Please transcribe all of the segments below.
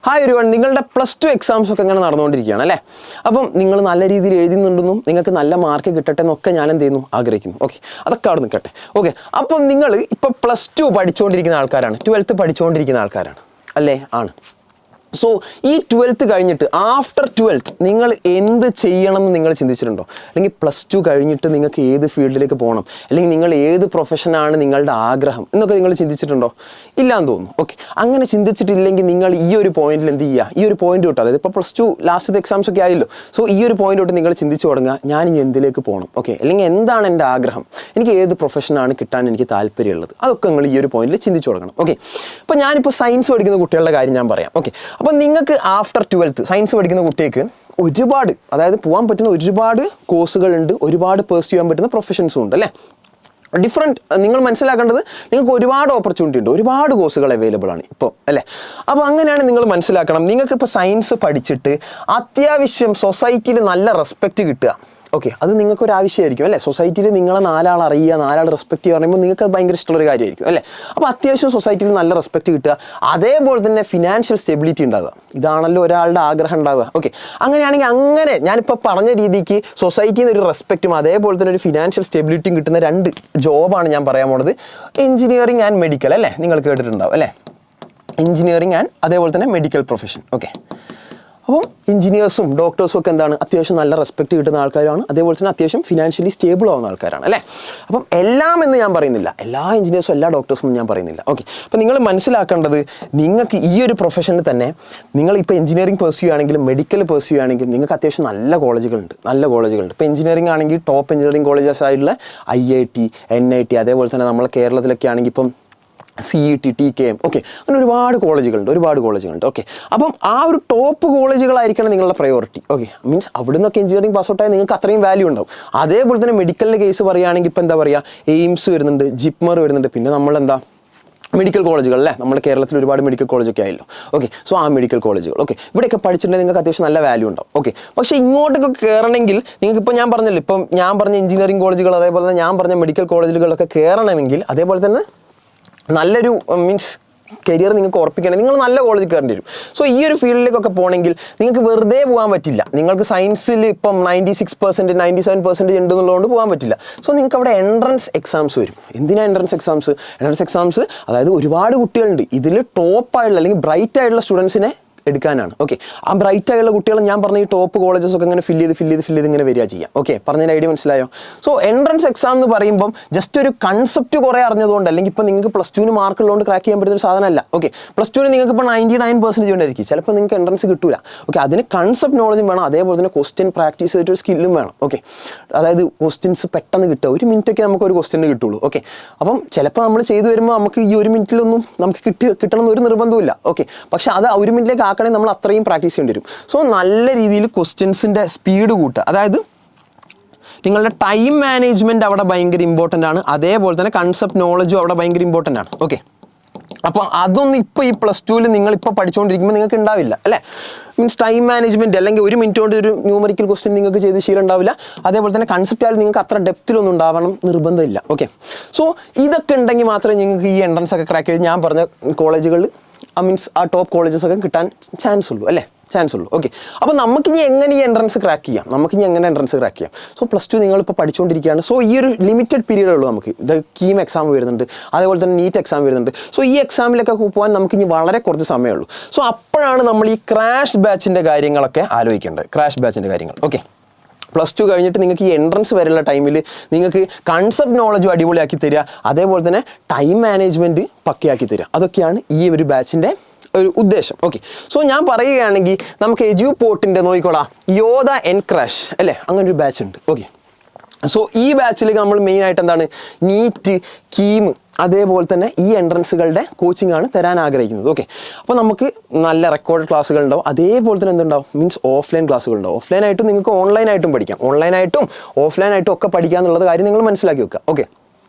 Hi ഒരുവൺ, നിങ്ങളുടെ +2 exams ഒക്കെ ഇങ്ങനെ നടന്നുകൊണ്ടിരിക്കുകയാണ് അല്ലേ? അപ്പം നിങ്ങൾ നല്ല രീതിയിൽ എഴുതുന്നുണ്ടെന്നും നിങ്ങൾക്ക് നല്ല മാർക്ക് കിട്ടട്ടെ എന്നൊക്കെ ഞാൻ എന്ത് ചെയ്യുന്നു ആഗ്രഹിക്കുന്നു. ഓക്കെ, അതൊക്കെ അവിടെ നിൽക്കട്ടെ. ഓക്കെ, അപ്പം നിങ്ങൾ ഇപ്പോൾ +2 പഠിച്ചുകൊണ്ടിരിക്കുന്ന ആൾക്കാരാണ്, 12th പഠിച്ചുകൊണ്ടിരിക്കുന്ന ആൾക്കാരാണ് അല്ലേ? ആണ്. സോ ഈ 12th കഴിഞ്ഞിട്ട് ആഫ്റ്റർ 12th നിങ്ങൾ എന്ത് ചെയ്യണം എന്ന് നിങ്ങൾ ചിന്തിച്ചിട്ടുണ്ടോ? അല്ലെങ്കിൽ +2 കഴിഞ്ഞിട്ട് നിങ്ങൾക്ക് ഏത് ഫീൽഡിലേക്ക് പോകണം, അല്ലെങ്കിൽ നിങ്ങൾ ഏത് പ്രൊഫഷനാണ് നിങ്ങളുടെ ആഗ്രഹം എന്നൊക്കെ നിങ്ങൾ ചിന്തിച്ചിട്ടുണ്ടോ? ഇല്ലാന്ന് തോന്നുന്നു. ഓക്കെ, അങ്ങനെ ചിന്തിച്ചിട്ടില്ലെങ്കിൽ നിങ്ങൾ ഈ ഒരു പോയിന്റിൽ എന്ത് ചെയ്യുക, ഈ ഒരു പോയിന്റ് തൊട്ട്, അതായത് ഇപ്പോൾ +2 ലാസ്റ്റത്തെ എക്സാംസ് ഒക്കെ ആയല്ലോ. സോ ഈ ഒരു പോയിന്റ് തൊട്ട് നിങ്ങൾ ചിന്തിച്ചു തുടങ്ങുക, ഞാൻ ഇനി എന്തിലേക്ക് പോകണം, ഓക്കെ, അല്ലെങ്കിൽ എന്താണ് എൻ്റെ ആഗ്രഹം, എനിക്ക് ഏത് പ്രൊഫഷനാണ് കിട്ടാൻ എനിക്ക് താല്പര്യമുള്ളത്, അതൊക്കെ നിങ്ങൾ ഈ ഒരു പോയിന്റിൽ ചിന്തിച്ചു തുടങ്ങണം. ഓക്കെ, അപ്പോൾ ഞാനിപ്പോൾ സയൻസ് പഠിക്കുന്ന കുട്ടികളുടെ കാര്യം ഞാൻ പറയാം. ഓക്കെ, അപ്പം നിങ്ങൾക്ക് ആഫ്റ്റർ 12th സയൻസ് പഠിക്കുന്ന കുട്ടിക്ക് ഒരുപാട്, അതായത് പോകാൻ പറ്റുന്ന ഒരുപാട് കോഴ്സുകളുണ്ട്, ഒരുപാട് പേഴ്സ്യൂ ചെയ്യാൻ പറ്റുന്ന പ്രൊഫഷൻസും ഉണ്ട് അല്ലേ? നിങ്ങൾ മനസ്സിലാക്കേണ്ടത്, നിങ്ങൾക്ക് ഒരുപാട് ഓപ്പർച്യൂണിറ്റി ഉണ്ട്, ഒരുപാട് കോഴ്സുകൾ അവൈലബിൾ ആണ് ഇപ്പോൾ അല്ലേ? അപ്പോൾ അങ്ങനെയാണ് നിങ്ങൾ മനസ്സിലാക്കണം. നിങ്ങൾക്ക് ഇപ്പോൾ സയൻസ് പഠിച്ചിട്ട് അത്യാവശ്യം സൊസൈറ്റിയിൽ നല്ല റെസ്പെക്റ്റ് കിട്ടുക, ഓക്കെ, അത് നിങ്ങൾക്കൊരു ആവശ്യമായിരിക്കും അല്ലേ? സൊസൈറ്റിയിൽ നിങ്ങളെ 4 ആൾ അറിയുക, 4 ആൾ റെസ്പെക്റ്റ് ചെയ്യുക പറയുമ്പോൾ നിങ്ങൾക്ക് അത് ഭയങ്കര ഇഷ്ടമുള്ളൊരു കാര്യമായിരിക്കും അല്ലേ? അപ്പോൾ അത്യാവശ്യം സൊസൈറ്റിയിൽ നല്ല റെസ്പെക്റ്റ് കിട്ടുക, അതേപോലെ തന്നെ ഫിനാൻഷ്യൽ സ്റ്റെബിലിറ്റി ഉണ്ടാവുക, ഇതാണല്ലോ ഒരാളുടെ ആഗ്രഹം ഉണ്ടാവുക. ഓക്കെ, അങ്ങനെയാണെങ്കിൽ അങ്ങനെ ഞാനിപ്പോൾ പറഞ്ഞ രീതിക്ക് സൊസൈറ്റിയിൽ നിന്ന് ഒരു റെസ്പെക്റ്റും അതേപോലെ തന്നെ ഒരു ഫിനാൻഷ്യൽ സ്റ്റെബിലിറ്റിയും കിട്ടുന്ന 2 ജോബാണ് ഞാൻ പറയാൻ പോണത്. എഞ്ചിനീയറിംഗ് ആൻഡ് മെഡിക്കൽ അല്ലേ? നിങ്ങൾ കേട്ടിട്ടുണ്ടാവും അല്ലേ? എഞ്ചിനീയറിംഗ് ആൻഡ് അതേപോലെ തന്നെ മെഡിക്കൽ പ്രൊഫഷൻ. ഓക്കെ, അപ്പം എഞ്ചിനീയേഴ്സും ഡോക്ടേഴ്സും ഒക്കെ എന്താണ്, അത്യാവശ്യം നല്ല റെസ്പെക്റ്റ് കിട്ടുന്ന ആൾക്കാരാണ്, അതേപോലെ തന്നെ അത്യാവശ്യം ഫിനാൻഷ്യലി സ്റ്റേബിൾ ആവുന്ന ആൾക്കാരാണ് അല്ലേ? അപ്പം എല്ലാം എന്ന് ഞാൻ പറയുന്നില്ല, എല്ലാ എഞ്ചിനീയേഴ്സും എല്ലാ ഡോക്ടേഴ്സും ഞാൻ പറയുന്നില്ല. ഓക്കെ, അപ്പം നിങ്ങൾ മനസ്സിലാക്കേണ്ടത്, നിങ്ങൾക്ക് ഈ ഒരു പ്രൊഫഷനിൽ തന്നെ നിങ്ങൾ ഇപ്പോൾ എഞ്ചിനീയറിംഗ് പേഴ്സ്യൂ ആണെങ്കിലും മെഡിക്കൽ പേഴ്സ്യൂ ആണെങ്കിലും നിങ്ങൾക്ക് അത്യാവശ്യം നല്ല കോളേജുകളുണ്ട്. ഇപ്പോൾ എഞ്ചിനീയറിംഗ് ആണെങ്കിൽ ടോപ്പ് എഞ്ചിനീയറിംഗ് കോളേജസ് ആയിട്ടുള്ള IIT, NIT, അതേപോലെ തന്നെ നമ്മളെ കേരളത്തിലൊക്കെ ആണെങ്കിൽ ഇപ്പം CET, TKM, ഓക്കെ, അങ്ങനെ ഒരുപാട് കോളേജുകളുണ്ട്. ഓക്കെ, അപ്പം ആ ഒരു ടോപ്പ് കോളേജുകളായിരിക്കണം നിങ്ങളുടെ പ്രയോറിറ്റി. ഓക്കെ, മീൻസ് അവിടെ നിന്നൊക്കെ എഞ്ചിനീയറിംഗ് പാസ് ഔട്ടായി നിങ്ങൾക്ക് അത്രയും വാല്യൂ ഉണ്ടാവും. അതേപോലെ തന്നെ മെഡിക്കലിൻ്റെ കേസ് പറയുകയാണെങ്കിൽ ഇപ്പോൾ എന്താ പറയുക, എയിംസ് വരുന്നുണ്ട്, ജിപ്മർ വരുന്നുണ്ട്, പിന്നെ നമ്മളെന്താ മെഡിക്കൽ കോളേജുകൾ അല്ലേ? നമ്മുടെ കേരളത്തിൽ ഒരുപാട് മെഡിക്കൽ കോളേജൊക്കെ ആയല്ലോ. ഓക്കെ, സോ ആ മെഡിക്കൽ കോളേജുകൾ, ഓക്കെ, ഇവിടെയൊക്കെ പഠിച്ചിട്ടുണ്ടെങ്കിൽ നിങ്ങൾക്ക് അത്യാവശ്യം നല്ല വാല്യൂ ഉണ്ടാവും. ഓക്കെ, പക്ഷേ ഇങ്ങോട്ടൊക്കെ കയറണമെങ്കിൽ നിങ്ങൾക്ക് ഇപ്പോൾ ഞാൻ പറഞ്ഞല്ലോ, ഇപ്പം ഞാൻ പറഞ്ഞ എഞ്ചിനീയറിംഗ് കോളേജുകൾ അതേപോലെ തന്നെ ഞാൻ പറഞ്ഞ മെഡിക്കൽ കോളേജുകളൊക്കെ കയറണമെങ്കിൽ, അതേപോലെ തന്നെ നല്ലൊരു മീൻസ് കരിയർ നിങ്ങൾക്ക് ഉറപ്പിക്കണമെങ്കിൽ നിങ്ങൾ നല്ല കോളേജിൽ കയറേണ്ടി വരും. സോ ഈ ഒരു ഫീൽഡിലേക്കൊക്കെ പോകണമെങ്കിൽ നിങ്ങൾക്ക് വെറുതെ പോകാൻ പറ്റില്ല. നിങ്ങൾക്ക് സയൻസിൽ ഇപ്പം 96%, 97% ഉണ്ടെന്നുള്ളതുകൊണ്ട് പോകാൻ പറ്റില്ല. സോ നിങ്ങൾക്ക് അവിടെ എൻട്രൻസ് എക്സാംസ് വരും. എന്തിനാണ് എൻട്രൻസ് എക്സാംസ്? അതായത് ഒരുപാട് കുട്ടികളുണ്ട്, ഇതിൽ ടോപ്പായിട്ടുള്ള അല്ലെങ്കിൽ ബ്രൈറ്റ് ആയിട്ടുള്ള സ്റ്റുഡൻസിനെ എടുക്കാനാണ്. ഓക്കെ, ആ ബ്രൈറ്റ് ആയുള്ള കുട്ടികൾ ഞാൻ പറഞ്ഞ ഈ ടോപ്പ് കോളേജസ് ഒക്കെ ഇങ്ങനെ ഫില്ല് ചെയ്ത് ഇങ്ങനെ വരിക ചെയ്യാം. ഓക്കെ, പറഞ്ഞതിന് ഐഡിയ മനസ്സിലായോ? സോ എൻട്രൻസ് എക്സാം എന്ന് പറയുമ്പം ജസ്റ്റ് ഒരു കൺസെപ്റ്റ് കുറേ അറിഞ്ഞതുകൊണ്ട്, അല്ലെങ്കിൽ ഇപ്പോൾ നിങ്ങൾക്ക് +2 മാർക്ക് ഉള്ളതുകൊണ്ട് ക്രാക്ക് ചെയ്യാൻ പറ്റുന്ന ഒരു സാധനമല്ല. ഓക്കെ, +2 നിങ്ങൾക്ക് ഇപ്പോൾ 99% ഉണ്ടായിരിക്കും, ചിലപ്പോൾ നിങ്ങൾക്ക് എൻട്രൻസ് കിട്ടൂല. ഓക്കെ, അതിന് കൺസെപ്റ്റ് നോളജും വേണം, അതേപോലെ തന്നെ ക്വസ്റ്റ്യൻ പ്രാക്ടീസ് ചെയ്തിട്ടൊരു സ്കില്ലും വേണം. ഓക്കെ, അതായത് ക്വസ്റ്റ്യൻസ് പെട്ടെന്ന് കിട്ടുക, 1 മിനിറ്റൊക്കെ നമുക്ക് ഒരു ക്വസ്റ്റ്യന് കിട്ടുള്ളൂ. ഓക്കെ, അപ്പം ചിലപ്പോൾ നമ്മൾ ചെയ്തു വരുമ്പോൾ നമുക്ക് ഈ 1 മിനിറ്റിലൊന്നും നമുക്ക് കിട്ടണം എന്നൊരു നിർബന്ധമില്ല. ഓക്കെ, പക്ഷേ അത് 1 മിനിറ്റിലേക്ക് ആക്കണമെങ്കിൽ നമ്മൾ അത്രയും പ്രാക്ടീസ് ചെയ്യേണ്ടി വരും. സോ നല്ല രീതിയിൽ ക്വസ്റ്റ്യൻസിൻ്റെ സ്പീഡ് കൂട്ടുക, അതായത് നിങ്ങളുടെ ടൈം മാനേജ്മെൻറ്റ് അവിടെ ഭയങ്കര ഇമ്പോർട്ടൻ്റ് ആണ്, അതേപോലെ തന്നെ കൺസെപ്റ്റ് നോളജും അവിടെ ഭയങ്കര ഇമ്പോർട്ടൻ്റ് ആണ്. ഓക്കെ, അപ്പോൾ അതൊന്നും ഇപ്പോൾ ഈ +2 നിങ്ങളിപ്പോൾ പഠിച്ചുകൊണ്ടിരിക്കുമ്പോൾ നിങ്ങൾക്ക് ഉണ്ടാവില്ല അല്ലേ? മീൻസ് ടൈം മാനേജ്മെൻറ്റ്, അല്ലെങ്കിൽ 1 മിനിറ്റ് കൊണ്ട് ഒരു ന്യൂമറിക്കൽ ക്വസ്റ്റ്യൻ നിങ്ങൾക്ക് ചെയ്ത് ശീലം ഉണ്ടാവില്ല. അതേപോലെ തന്നെ കൺസെപ്റ്റ് ആയാലും നിങ്ങൾക്ക് അത്ര ഡെപ്തിലൊന്നും ഉണ്ടാവണം നിർബന്ധമില്ല. ഓക്കെ, സോ ഇതൊക്കെ ഉണ്ടെങ്കിൽ മാത്രമേ നിങ്ങൾക്ക് ഈ എൻട്രൻസ് ഒക്കെ ക്രാക്ക് ചെയ്ത് ഞാൻ പറഞ്ഞ കോളേജുകളിൽ മീൻസ് ആ ടോപ്പ് കോളേജസ് ഒക്കെ കിട്ടാൻ ചാൻസ് ഉള്ളൂ. ഓക്കെ, അപ്പോൾ നമുക്കിനി എങ്ങനെ ഈ എൻട്രൻസ് ക്രാക്ക് ചെയ്യാം? സോ +2 നിങ്ങളിപ്പോൾ പഠിച്ചുകൊണ്ടിരിക്കുകയാണ്. സോ ഈ ഒരു ലിമിറ്റഡ് പീരീഡേ ഉള്ളൂ നമുക്ക്. ഇത് കീം എക്സാം വരുന്നുണ്ട്, അതേപോലെ തന്നെ നീറ്റ് എക്സാം വരുന്നുണ്ട്. സോ ഈ എക്സാമിലൊക്കെ പോകാൻ നമുക്കിനി വളരെ കുറച്ച് സമയമേ ഉള്ളൂ. സോ അപ്പോഴാണ് നമ്മൾ ഈ ക്രാഷ് ബാച്ചിൻ്റെ കാര്യങ്ങളൊക്കെ ആലോചിക്കേണ്ടത്. ഓക്കെ, +2 കഴിഞ്ഞിട്ട് നിങ്ങൾക്ക് ഈ എൻട്രൻസ് വരെയുള്ള ടൈമിൽ നിങ്ങൾക്ക് കൺസെപ്റ്റ് നോളജും അടിപൊളിയാക്കി തരിക, അതേപോലെ തന്നെ ടൈം മാനേജ്മെൻറ്റ് പക്കയാക്കി തരിക. അതൊക്കെയാണ് ഈ ഒരു ബാച്ചിൻ്റെ ഒരു ഉദ്ദേശം. ഓക്കെ, സോ ഞാൻ പറയുകയാണെങ്കിൽ നമുക്ക് എജ്യൂപോർട്ടിൻ്റെ നോക്കിക്കോളാം, യോധ എൻക്രാഷ് അല്ലേ, അങ്ങനെ ഒരു ബാച്ച് ഉണ്ട്. ഓക്കെ, സോ ഈ ബാച്ചിലേക്ക് നമ്മൾ മെയിനായിട്ട് എന്താണ്, നീറ്റ്, കീം, അതേപോലെ തന്നെ ഈ എൻട്രൻസുകളുടെ കോച്ചിങ് ആണ് തരാൻ ആഗ്രഹിക്കുന്നത്. ഓക്കെ, അപ്പോൾ നമുക്ക് നല്ല റെക്കോർഡ് ക്ലാസ്സുകൾ ഉണ്ടാവും, അതേപോലെ തന്നെ എന്തുണ്ടാവും, മീൻസ് ഓഫ്ലൈൻ ക്ലാസ്സുകൾ ഉണ്ടാവും. ഓഫ്ലൈനായിട്ടും നിങ്ങൾക്ക് ഓൺലൈനായിട്ടും പഠിക്കാം, ഓൺലൈനായിട്ടും ഓഫ്ലൈനായിട്ടും ഒക്കെ പഠിക്കുക എന്നുള്ളത് കാര്യം നിങ്ങൾ മനസ്സിലാക്കി വെക്കുക. ഓക്കെ,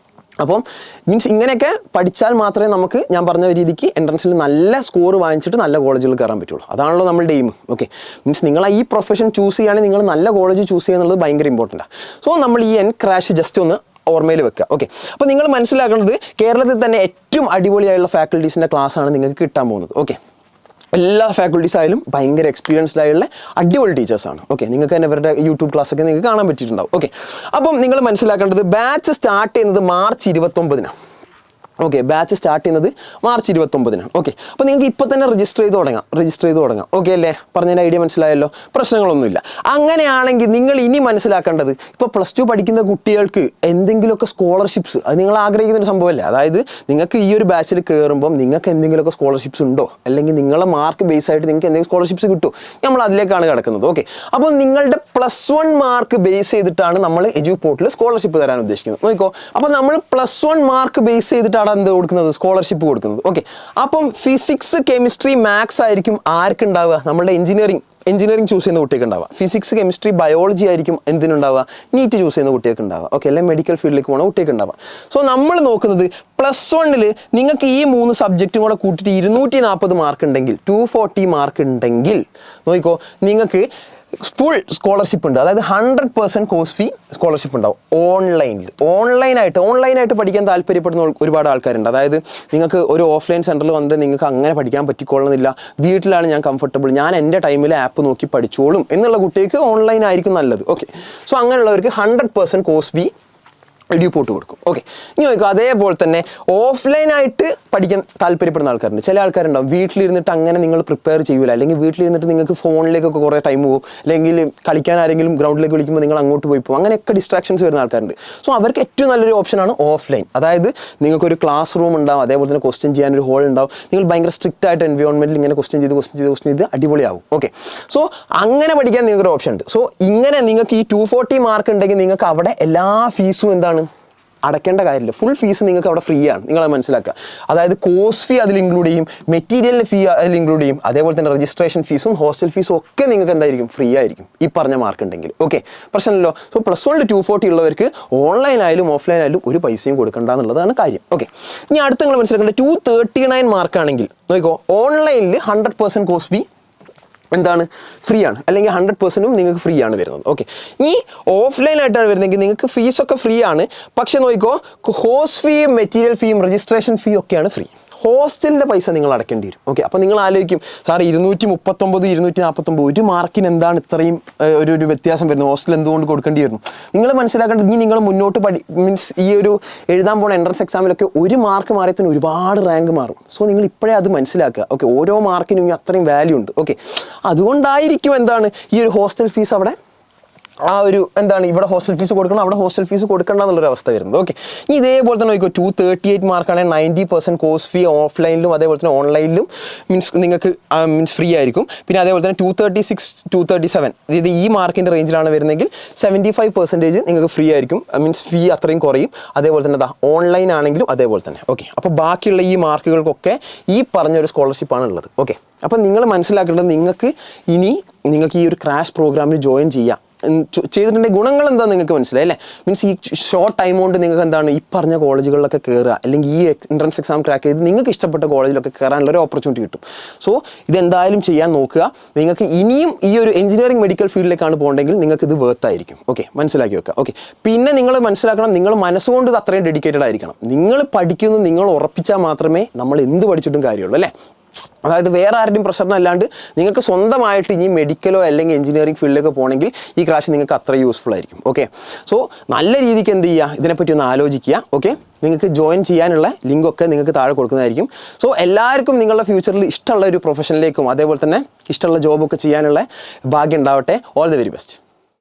അപ്പം മീൻസ് ഇങ്ങനെയൊക്കെ പഠിച്ചാൽ മാത്രമേ നമുക്ക് ഞാൻ പറഞ്ഞ രീതിക്ക് എൻട്രൻസിൽ നല്ല സ്കോർ വാങ്ങിച്ചിട്ട് നല്ല കോളേജുകൾ കയറാൻ പറ്റുള്ളൂ. അതാണല്ലോ നമ്മളുടെ എയിം. ഓക്കെ, മീൻസ് നിങ്ങൾ ഈ പ്രൊഫഷൻ ചൂസ് ചെയ്യുകയാണെങ്കിൽ നിങ്ങൾ നല്ല കോളേജ് ചൂസ് ചെയ്യുക എന്നുള്ളത് ഭയങ്കര ഇമ്പോർട്ടൻ്റ് ആണ്. സോ നമ്മൾ ഈ എൻക്രാഷ് ജസ്റ്റ് ഒന്ന് ഓർമ്മയിൽ വെക്കുക. ഓക്കെ, അപ്പോൾ നിങ്ങൾ മനസ്സിലാക്കേണ്ടത് കേരളത്തിൽ തന്നെ ഏറ്റവും അടിപൊളിയായുള്ള ഫാക്കൽറ്റീസിൻ്റെ ക്ലാസ്സാണ് നിങ്ങൾക്ക് കിട്ടാൻ പോകുന്നത്. ഓക്കെ, എല്ലാ ഫാക്കൽറ്റീസ് ആയാലും ഭയങ്കര എക്സ്പീരിയൻസ്ഡ് ആയുള്ള അടിപൊളി ടീച്ചേഴ്സാണ്. ഓക്കെ, നിങ്ങൾക്ക് തന്നെ ഇവരുടെ യൂട്യൂബ് ക്ലാസ്സൊക്കെ നിങ്ങൾക്ക് കാണാൻ പറ്റിയിട്ടുണ്ടാവും. ഓക്കെ, അപ്പം നിങ്ങൾ മനസ്സിലാക്കേണ്ടത് ബാച്ച് സ്റ്റാർട്ട് ചെയ്യുന്നത് മാർച്ച് 29-നാണ്. ഓക്കെ, ബാച്ച് സ്റ്റാർട്ട് ചെയ്യുന്നത് മാർച്ച് 29-നാണ്. ഓക്കെ, അപ്പോൾ നിങ്ങൾക്ക് ഇപ്പോൾ തന്നെ രജിസ്റ്റർ ചെയ്ത് തുടങ്ങാം. ഓക്കെ അല്ലേ? പറഞ്ഞതിൻ്റെ ഐഡിയ മനസ്സിലായല്ലോ, പ്രശ്നങ്ങളൊന്നുമില്ല. അങ്ങനെയാണെങ്കിൽ നിങ്ങൾ ഇനി മനസ്സിലാക്കേണ്ടത്, ഇപ്പോൾ +2 പഠിക്കുന്ന കുട്ടികൾക്ക് എന്തെങ്കിലുമൊക്കെ സ്കോളർഷിപ്സ്, അത് നിങ്ങൾ ആഗ്രഹിക്കുന്ന ഒരു സംഭവമല്ലേ? അതായത് നിങ്ങൾക്ക് ഈ ഒരു ബാച്ചിൽ കയറുമ്പം നിങ്ങൾക്ക് എന്തെങ്കിലുമൊക്കെ സ്കോളർഷിപ്സ് ഉണ്ടോ, അല്ലെങ്കിൽ നിങ്ങളെ മാർക്ക് ബേസ് ആയിട്ട് നിങ്ങൾക്ക് എന്തെങ്കിലും സ്കോളർഷിപ്സ് കിട്ടുമോ, നമ്മൾ അതിലേക്കാണ് കിടക്കുന്നത്. ഓക്കെ, അപ്പോൾ നിങ്ങളുടെ +1 മാർക്ക് ബേസ് ചെയ്തിട്ടാണ് നമ്മൾ എഡ്യൂപോർട്ടിൽ സ്കോളർഷിപ്പ് തരാൻ ഉദ്ദേശിക്കുന്നത്. നോക്കിക്കോ, അപ്പോൾ നമ്മൾ +1 മാർക്ക് ബേസ് ചെയ്തിട്ടാണ് എന്ത് കൊടുക്കുന്നത്, സ്കോളർഷിപ്പ് കൊടുക്കുന്നത്. ഓക്കെ, അപ്പം ഫിസിക്സ്, കെമിസ്ട്രി, മാത്സ് ആയിരിക്കും ആർക്ക് ഉണ്ടാവുക, നമ്മുടെ എഞ്ചിനീയറിംഗ് ചൂസ് ചെയ്യുന്ന കുട്ടികൾക്ക് ഉണ്ടാവുക. ഫിസിക്സ്, കെമിസ്ട്രി, ബയോളജി ആയിരിക്കും എന്തിനുണ്ടാവുക, നീറ്റ് ചൂസ് ചെയ്യുന്ന കുട്ടികൾക്ക് ഉണ്ടാവുക. ഓക്കെ, അല്ലെങ്കിൽ മെഡിക്കൽ ഫീൽഡിലേക്ക് പോകുന്ന കുട്ടികൾക്ക് ഉണ്ടാവുക. സോ നമ്മൾ നോക്കുന്നത് +1-ൽ നിങ്ങൾക്ക് ഈ 3 സബ്ജക്റ്റും കൂടെ കൂട്ടിയിട്ട് 240 മാർക്ക് ഉണ്ടെങ്കിൽ, 240 മാർക്ക് ഉണ്ടെങ്കിൽ നോക്കിക്കോ, നിങ്ങൾക്ക് ഫുൾ സ്കോളർഷിപ്പ് ഉണ്ട്. അതായത് 100% കോഴ്സ് ഫീ സ്കോളർഷിപ്പ് ഉണ്ടാവും. ഓൺലൈനായിട്ട് പഠിക്കാൻ താല്പര്യപ്പെടുന്ന ഒരുപാട് ആൾക്കാരുണ്ട്. അതായത് നിങ്ങൾക്ക് ഒരു ഓഫ്ലൈൻ സെൻറ്ററിൽ വന്നിട്ട് നിങ്ങൾക്ക് അങ്ങനെ പഠിക്കാൻ പറ്റിക്കൊള്ളുന്നില്ല, വീട്ടിലാണ് ഞാൻ കംഫർട്ടബിൾ, ഞാൻ എൻ്റെ ടൈമിൽ ആപ്പ് നോക്കി പഠിച്ചോളും എന്നുള്ള കുട്ടിക്ക് ഓൺലൈൻ ആയിരിക്കും നല്ലത്. ഓക്കെ, സോ അങ്ങനെയുള്ളവർക്ക് 100% കോഴ്സ് ഫീ എഡ്യൂപോർട്ട് കൊടുക്കും. ഓക്കെ, ഇനി നോക്കുക, അതേപോലെ തന്നെ ഓഫ്ലൈനായിട്ട് പഠിക്കാൻ താല്പര്യപ്പെടുന്ന ആൾക്കാരുണ്ട്. ചില ആൾക്കാരുണ്ടാവും വീട്ടിലിരുന്നിട്ട് അങ്ങനെ നിങ്ങൾ പ്രിപ്പയർ ചെയ്യൂല, അല്ലെങ്കിൽ വീട്ടിലിരുന്നിട്ട് നിങ്ങൾക്ക് ഫോണിലേക്കൊക്കെ കുറേ ടൈം പോകും, അല്ലെങ്കിൽ കളിക്കാൻ ആരെങ്കിലും ഗ്രൗണ്ടിലേക്ക് വിളിക്കുമ്പോൾ നിങ്ങൾ അങ്ങോട്ട് പോയി പോകും, അങ്ങനെയൊക്കെ ഡിസ്ട്രാക്ഷൻസ് വരുന്ന ആൾക്കാരുണ്ട്. സോ അവർക്ക് ഏറ്റവും നല്ലൊരു ഓപ്ഷനാണ് ഓഫ്ലൈൻ. അതായത് നിങ്ങൾക്കൊരു ക്ലാസ് റൂം ഉണ്ടാവും, അതേപോലെ തന്നെ ക്വസ്റ്റ്യൻ ചെയ്യാനൊരു ഹോൾ ഉണ്ടാവും, നിങ്ങൾ ഭയങ്കര സ്ട്രിക്റ്റ് ആയിട്ട് എൻവയോൺമെൻറ്റിൽ ഇങ്ങനെ ക്വസ്റ്റ്യൻ ചെയ്ത് അടിപൊളിയാവും. ഓക്കെ, സോ അങ്ങനെ പഠിക്കാൻ നിങ്ങൾക്കൊരു ഓപ്ഷൻ ഉണ്ട്. സോ ഇങ്ങനെ നിങ്ങൾക്ക് ഈ 240 മാർക്ക് ഉണ്ടെങ്കിൽ നിങ്ങൾക്ക് അവിടെ എല്ലാ ഫീസും എന്താണ് അടയ്ക്കേണ്ട കാര്യമില്ല, ഫുൾ ഫീസ് നിങ്ങൾക്ക് അവിടെ ഫ്രീ ആണ്. നിങ്ങളത് മനസ്സിലാക്കുക. അതായത് കോഴ്സ് ഫീ അതിൽ ഇൻക്ലൂഡ് ചെയ്യും, മെറ്റീരിയലിൻ്റെ ഫീ അതിൽ ഇൻക്ലൂഡ് ചെയ്യും, അതേപോലെ തന്നെ രജിസ്ട്രേഷൻ ഫീസും ഹോസ്റ്റൽ ഫീസും ഒക്കെ നിങ്ങൾക്ക് എന്തായിരിക്കും, ഫ്രീ ആയിരിക്കും ഈ പറഞ്ഞ മാർക്ക് ഉണ്ടെങ്കിൽ. ഓക്കെ, പ്രശ്നമല്ലോ. സോ +1-ൽ 240 ഉള്ളവർക്ക് ഓൺലൈൻ ആയാലും ഓഫ്ലൈൻ ആയാലും ഒരു പൈസയും കൊടുക്കണ്ട എന്നുള്ളതാണ് കാര്യം. ഓക്കെ, ഇനി അടുത്ത് നിങ്ങൾ മനസ്സിലാക്കേണ്ടത് 239 മാർക്കാണെങ്കിൽ നോക്കിക്കോ, ഓൺലൈനിൽ 100% കോഴ്സ് ഫീ എന്താണ്, ഫ്രീ ആണ്, അല്ലെങ്കിൽ 100%ഉം നിങ്ങൾക്ക് ഫ്രീ ആണ് വരുന്നത്. ഓക്കെ, ഈ ഓഫ്ലൈനായിട്ടാണ് വരുന്നതെങ്കിൽ നിങ്ങൾക്ക് ഫീസൊക്കെ ഫ്രീ ആണ്, പക്ഷെ നോക്കിക്കോ, ഹോസ്റ്റ് ഫീയും മെറ്റീരിയൽ ഫീയും രജിസ്ട്രേഷൻ ഫീ ഒക്കെയാണ് ഫ്രീ. ഹോസ്റ്റലിൻ്റെ പൈസ നിങ്ങൾ അടയ്ക്കേണ്ടി വരും. ഓക്കെ, അപ്പോൾ നിങ്ങൾ ആലോചിക്കും, സാർ 239, 249 ഒരു മാർക്കിന് എന്താണ് ഇത്രയും ഒരു വ്യത്യാസം വരുന്നത്, ഹോസ്റ്റൽ എന്തുകൊണ്ട് കൊടുക്കേണ്ടി വരുന്നു? നിങ്ങൾ മനസ്സിലാക്കേണ്ടത്, ഇനി നിങ്ങൾ മുന്നോട്ട് മീൻസ് ഈ ഒരു എഴുതാൻ പോകുന്ന എൻട്രൻസ് എക്സാമിലൊക്കെ ഒരു മാർക്ക് മാറിയത്തിന് ഒരുപാട് റാങ്ക് മാറും. സോ നിങ്ങൾ ഇപ്പോഴേ അത് മനസ്സിലാക്കുക. ഓക്കെ, ഓരോ മാർക്കിനും അത്രയും വാല്യൂ ഉണ്ട്. ഓക്കെ, അതുകൊണ്ടായിരിക്കും എന്താണ് ഈ ഒരു ഹോസ്റ്റൽ ഫീസ് അവിടെ ആ ഒരു എന്താണ് ഇവിടെ ഹോസ്റ്റൽ ഫീസ് കൊടുക്കണം, അവിടെ ഹോസ്റ്റൽ ഫീസ് കൊടുക്കണ്ട എന്നുള്ളൊരു അവസ്ഥ വരുന്നത്. ഓക്കെ, ഇനി ഇതേപോലെ തന്നെ നോക്കിക്കോ, 238 മാർക്കാണെങ്കിൽ 90% കോഴ്സ് ഫീ ഓഫ്ലൈനിലും അതേപോലെ തന്നെ ഓൺലൈനിലും നിങ്ങൾക്ക് ഫ്രീ ആയിരിക്കും. പിന്നെ അതേപോലെ തന്നെ 236, 237 അതായത് ഈ മാർക്കിൻ്റെ റേഞ്ചിലാണ് വരുന്നതെങ്കിൽ 75% നിങ്ങൾക്ക് ഫ്രീ ആയിരിക്കും, ഫീ അത്രയും കുറയും. അതേപോലെ തന്നെ ഓൺലൈൻ ആണെങ്കിലും അതേപോലെ തന്നെ. ഓക്കെ, അപ്പോൾ ബാക്കിയുള്ള ഈ മാർക്കുകൾക്കൊക്കെ ഈ പറഞ്ഞൊരു സ്കോളർഷിപ്പാണ് ഉള്ളത്. ഓക്കെ, അപ്പോൾ നിങ്ങൾ മനസ്സിലാക്കേണ്ടത്, നിങ്ങൾക്ക് ഈ ഒരു ക്രാഷ് പ്രോഗ്രാമിൽ ജോയിൻ ചെയ്യാം ചെയ്തിട്ടുണ്ടെങ്കിൽ ഗുണങ്ങൾ എന്താണെന്ന് നിങ്ങൾക്ക് മനസ്സിലായി അല്ലേ? മീൻസ് ഈ ഷോർട്ട് ടൈം കൊണ്ട് നിങ്ങൾക്ക് എന്താണ് ഈ പറഞ്ഞ കോളേജുകളിലൊക്കെ കയറുക, അല്ലെങ്കിൽ ഈ എൻട്രൻസ് എക്സാം ക്രാക്ക് ചെയ്ത് നിങ്ങൾക്ക് ഇഷ്ടപ്പെട്ട കോളേജിലൊക്കെ കയറാനുള്ള ഒരു ഓപ്പർച്യൂണിറ്റി കിട്ടും. സോ ഇതെന്തായാലും ചെയ്യാൻ നോക്കുക. നിങ്ങൾക്ക് ഇനിയും ഈ ഒരു എഞ്ചിനീയറിംഗ് മെഡിക്കൽ ഫീൽഡിലേക്കാണ് പോകേണ്ടെങ്കിൽ നിങ്ങൾക്ക് ഇത് വേർത്തായിരിക്കും. ഓക്കെ, മനസ്സിലാക്കി വെക്കുക. ഓക്കെ, പിന്നെ നിങ്ങൾ മനസ്സിലാക്കണം, നിങ്ങൾ മനസ്സുകൊണ്ട് ഇത് അത്രയും ഡെഡിക്കേറ്റഡ് ആയിരിക്കണം. നിങ്ങൾ പഠിക്കുന്നത് നിങ്ങൾ ഉറപ്പിച്ചാൽ മാത്രമേ നമ്മൾ എന്ത് പഠിച്ചിട്ടും കാര്യമുള്ളൂ അല്ലേ? അതായത് വേറെ ആരുടെയും പ്രഷറിനല്ലാണ്ട് നിങ്ങൾക്ക് സ്വന്തമായിട്ട് ഇനി മെഡിക്കലോ അല്ലെങ്കിൽ എഞ്ചിനീയറിംഗ് ഫീൽഡിലേക്ക് പോകണമെങ്കിൽ ഈ ക്രാഷ് നിങ്ങൾക്ക് അത്ര യൂസ്ഫുൾ ആയിരിക്കും. ഓക്കെ, സോ നല്ല രീതിക്ക് എന്ത് ചെയ്യുക, ഇതിനെപ്പറ്റി ഒന്ന് ആലോചിക്കുക. ഓക്കെ, നിങ്ങൾക്ക് ജോയിൻ ചെയ്യാനുള്ള ലിങ്കൊക്കെ നിങ്ങൾക്ക് താഴെ കൊടുക്കുന്നതായിരിക്കും. സോ എല്ലാവർക്കും നിങ്ങളുടെ ഫ്യൂച്ചറിൽ ഇഷ്ടമുള്ള ഒരു പ്രൊഫഷനിലേക്കും അതേപോലെ തന്നെ ഇഷ്ടമുള്ള ജോബൊക്കെ ചെയ്യാനുള്ള ഭാഗ്യം ഉണ്ടാവട്ടെ. All the very best.